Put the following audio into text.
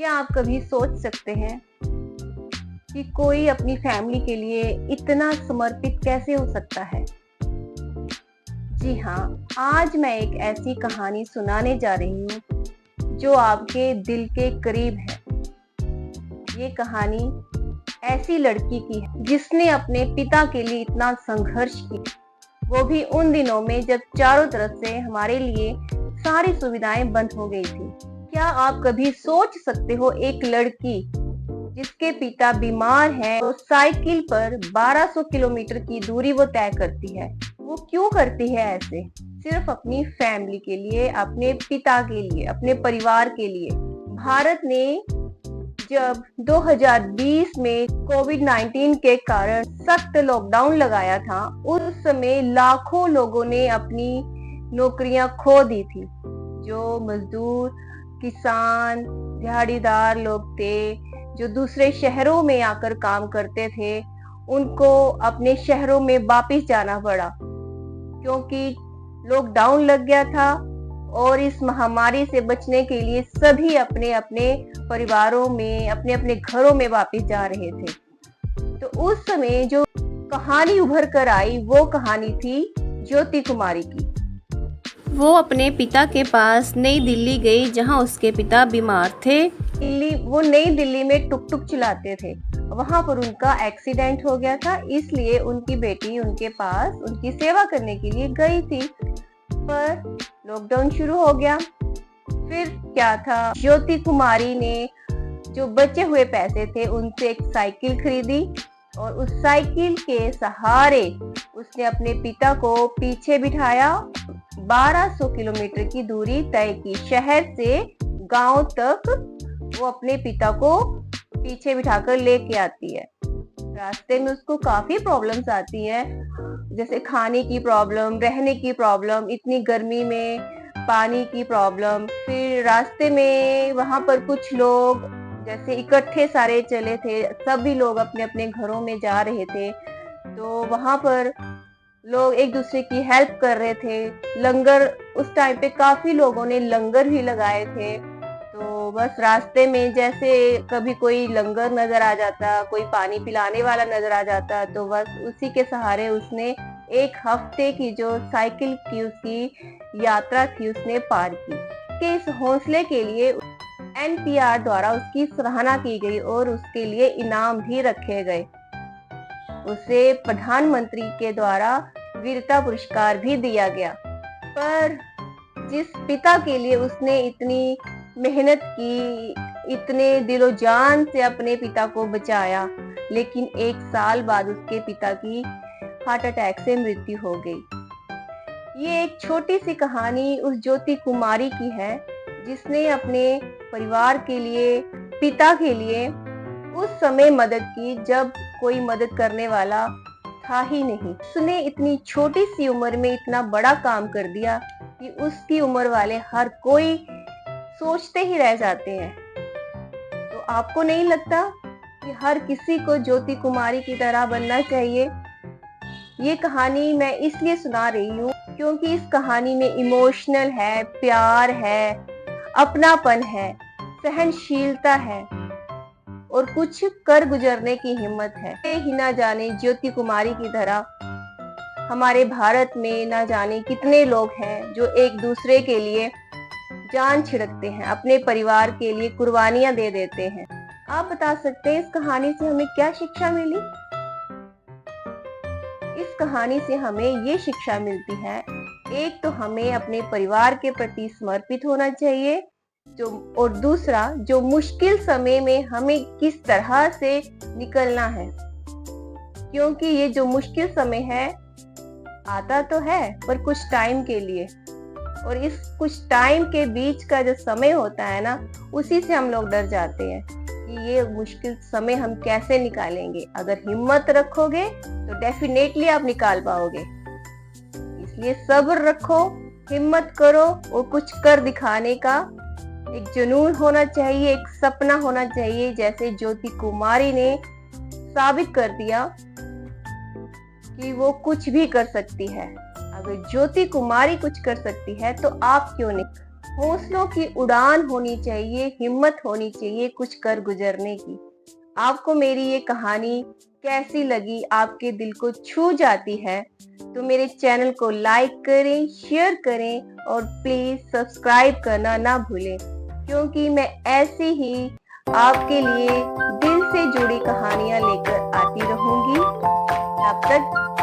क्या आप कभी सोच सकते हैं कि कोई अपनी फैमिली के लिए इतना समर्पित कैसे हो सकता है? जी हाँ, आज मैं एक ऐसी कहानी सुनाने जा रही हूँ जो आपके दिल के करीब है। ये कहानी ऐसी लड़की की है जिसने अपने पिता के लिए इतना संघर्ष किया, वो भी उन दिनों में जब चारों तरफ से हमारे लिए सारी सुविधाएं बंद हो गई थी। क्या आप कभी सोच सकते हो, एक लड़की जिसके पिता बीमार हैं, वो साइकिल पर 1200 किलोमीटर की दूरी वो तय करती है। वो क्यों करती है ऐसे? सिर्फ अपनी फैमिली के लिए, अपने पिता के लिए, अपने परिवार के लिए। भारत ने जब 2020 में कोविड-19 के कारण सख्त लॉकडाउन लगाया था, उस समय लाखों लोगों ने अपनी नौकरियां खो दी थी। जो मजदूर, किसान, दिहाड़ीदार लोग थे, जो दूसरे शहरों में आकर काम करते थे, उनको अपने शहरों में वापस जाना पड़ा क्योंकि लॉकडाउन लग गया था और इस महामारी से बचने के लिए सभी अपने अपने परिवारों में, अपने अपने घरों में वापस जा रहे थे। तो उस समय जो कहानी उभर कर आई, वो कहानी थी ज्योति कुमारी की। वो अपने पिता के पास नई दिल्ली गई, जहां उसके पिता बीमार थे। वो नई दिल्ली में टुक टुक चलाते थे। वहां पर उनका एक्सीडेंट हो गया था, इसलिए उनकी बेटी उनके पास उनकी सेवा करने के लिए गई थी। पर लॉकडाउन शुरू हो गया। फिर क्या था, ज्योति कुमारी ने जो बचे हुए पैसे थे उनसे एक साइकिल खरीदी और उस साइकिल के सहारे उसने अपने पिता को पीछे बिठाया। 1200 किलोमीटर की दूरी तय की, शहर से गांव तक वो अपने पिता को पीछे बिठाकर लेके आती है। रास्ते में उसको काफी प्रॉब्लम्स आती हैं, जैसे खाने की प्रॉब्लम, रहने की प्रॉब्लम, इतनी गर्मी में पानी की प्रॉब्लम। फिर रास्ते में वहां पर कुछ लोग जैसे इकट्ठे सारे चले थे, सभी लोग अपने अपने घरों में जा रहे थे, तो वहां पर लोग एक दूसरे की हेल्प कर रहे थे। लंगर, उस टाइम पे काफी लोगों ने लंगर भी लगाए थे। तो बस रास्ते में जैसे कभी कोई लंगर नजर आ जाता, कोई पानी पिलाने वाला नजर आ जाता, तो बस उसी के सहारे उसने एक हफ्ते की जो साइकिल की उसकी यात्रा थी उसने पार की। के इस हौसले के लिए NPR द्वारा उसकी सराहना की गई और उसके लिए इनाम भी रखे गए। उसे प्रधानमंत्री के द्वारा वीरता पुरस्कार भी दिया गया। पर जिस पिता के लिए उसने इतनी मेहनत की, इतने दिलो जान से अपने पिता को बचाया, लेकिन 1 साल बाद उसके पिता की हार्ट अटैक से मृत्यु हो गई। ये एक छोटी सी कहानी उस ज्योति कुमारी की है जिसने अपने परिवार के लिए, पिता के लिए उस समय मदद की जब कोई मदद करने वाला था ही नहीं। उसने इतनी छोटी सी उम्र में इतना बड़ा काम कर दिया कि उसकी उम्र वाले हर कोई सोचते ही रह जाते हैं। तो आपको नहीं लगता कि हर किसी को ज्योति कुमारी की तरह बनना चाहिए? ये कहानी मैं इसलिए सुना रही हूँ क्योंकि इस कहानी में इमोशनल है, प्यार है, अपनापन है, सहनशीलता है और कुछ कर गुजरने की हिम्मत है। ही ना जाने ज्योति कुमारी की तरह हमारे भारत में ना जाने कितने लोग हैं जो एक दूसरे के लिए जान छिड़कते हैं, अपने परिवार के लिए कुर्बानियां दे देते हैं। आप बता सकते हैं इस कहानी से हमें क्या शिक्षा मिली? इस कहानी से हमें ये शिक्षा मिलती है, एक तो हमें अपने परिवार के प्रति समर्पित होना चाहिए, और दूसरा जो मुश्किल समय में हमें किस तरह से निकलना है, क्योंकि ये जो मुश्किल समय है आता तो है पर कुछ टाइम के लिए, और इस कुछ टाइम के बीच का जो समय होता है ना, उसी से हम लोग डर जाते हैं कि ये मुश्किल समय हम कैसे निकालेंगे। अगर हिम्मत रखोगे तो डेफिनेटली आप निकाल पाओगे। इसलिए सब्र रखो, हिम्मत करो और कुछ कर दिखाने का एक जुनून होना चाहिए, एक सपना होना चाहिए, जैसे ज्योति कुमारी ने साबित कर दिया कि वो कुछ भी कर सकती है। अगर ज्योति कुमारी कुछ कर सकती है तो आप क्यों नहीं? हौसलों की उड़ान होनी चाहिए, हिम्मत होनी चाहिए कुछ कर गुजरने की। आपको मेरी ये कहानी कैसी लगी, आपके दिल को छू जाती है तो मेरे चैनल को लाइक करें, शेयर करें और प्लीज सब्सक्राइब करना ना भूलें, क्योंकि मैं ऐसे ही आपके लिए दिल से जुड़ी कहानियां लेकर आती रहूंगी। तब तक